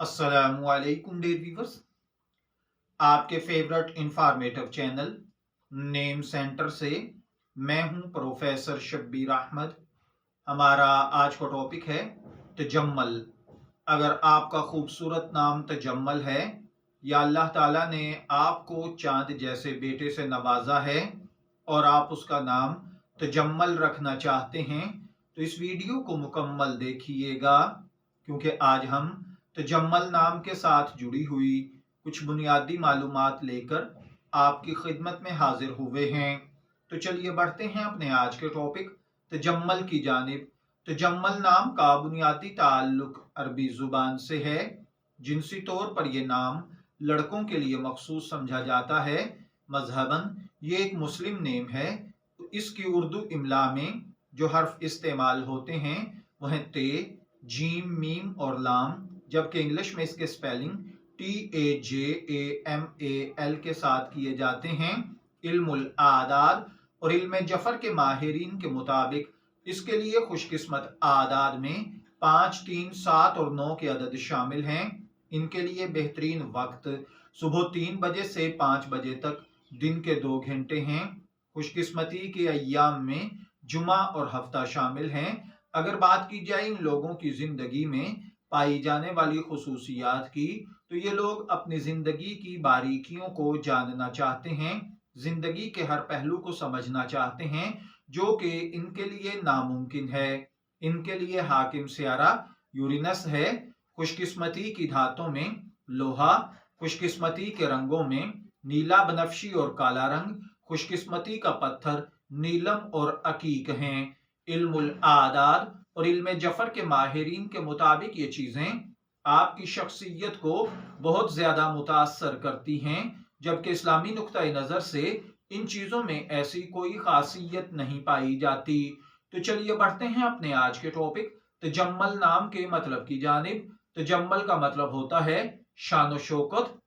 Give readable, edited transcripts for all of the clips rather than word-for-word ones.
अस्सलामुअलैकुम dear viewers, आपके favourite informative channel name centre से मैं हूं प्रोफेसर शब्बीर अहमद। हमारा आज का टॉपिक है तजम्मल। अगर आपका खूबसूरत नाम तजम्मल है या अल्लाह ताला ने आपको चांद जैसे बेटे से नवाजा है और आप उसका नाम तजम्मल रखना चाहते हैं तो इस वीडियो को मुकम्मल देखिएगा, क्योंकि आज हम तजम्मल नाम के साथ जुड़ी हुई कुछ बुनियादी मालूमात लेकर आपकी खिदमत में हाजिर हुए हैं। तो चलिए बढ़ते हैं अपने आज के टॉपिक तजम्मल की जानिब। तजम्मल नाम का बुनियादी ताल्लुक अरबी जुबान से है। जिनसी तौर पर यह नाम लड़कों के लिए मखसूस समझा जाता है। मजहबन ये एक मुस्लिम नेम है। तो इसकी उर्दू इमला में जो हर्फ इस्तेमाल होते हैं वह हैं ते, जीम, मीम और लाम, जबकि इंग्लिश में इसके स्पेलिंग TAJAMAL के साथ किए जाते हैं। इल्मुल आदाद और इल्म जफर के माहिरीन के मुताबिक इसके लिए खुशकिस्मत आदाद में 5, 3, 7 और 9 के अदद शामिल हैं। इनके लिए बेहतरीन वक्त सुबह 3 बजे से 5 बजे तक दिन के 2 घंटे हैं। खुशकिस्मती के अय्याम में जुमा और हफ्ता शामिल हैं। अगर बात की जाए इन लोगों की जिंदगी में पाई जाने वाली खुसूसियात की, तो ये लोग अपनी जिंदगी की बारीकियों को जानना चाहते हैं, जिंदगी के हर पहलू को समझना चाहते हैं, जो कि इनके लिए नामुमकिन है। इनके लिए हाकिम सियारा यूरेनस है। खुशकिस्मती की धातों में लोहा, खुशकिस्मती के रंगों में नीला, बनफशी और काला रंग, खुशकिस्मती का पत्थर नीलम और अकीक हैं। इल्मुल आदाद और इल्म जफर के माहिरीन के मुताबिक ये चीजें आपकी शख्सियत को बहुत ज्यादा मुतासर करती हैं, जबकि इस्लामी नुक्ता नजर से इन चीजों में ऐसी कोई खासियत नहीं पाई जाती। तो चलिए बढ़ते हैं अपने आज के टॉपिक तजम्मल नाम के मतलब की जानिब। तजम्मल का मतलब होता है शान शौकत,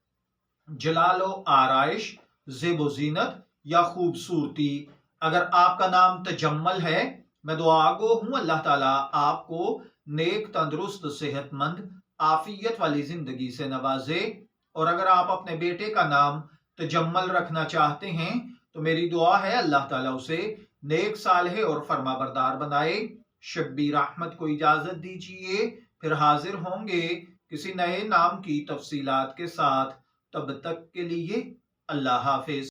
जलालो आराइश, ज़ेबो ज़ीनत या खूबसूरती। अगर आपका नाम तजम्मल है, मैं दुआ गो हूं अल्लाह ताला आपको नेक, तंदुरुस्त, सेहतमंद, आफियत वाली जिंदगी से नवाजे। और अगर आप अपने बेटे का नाम तजम्मल रखना चाहते हैं तो मेरी दुआ है अल्लाह ताला उसे नेक, सालेह और फरमाबरदार बनाए। शब्बीर अहमद को इजाजत दीजिए, फिर हाजिर होंगे किसी नए नाम की तफसीलात के साथ। तब तक के लिए अल्लाह हाफिज।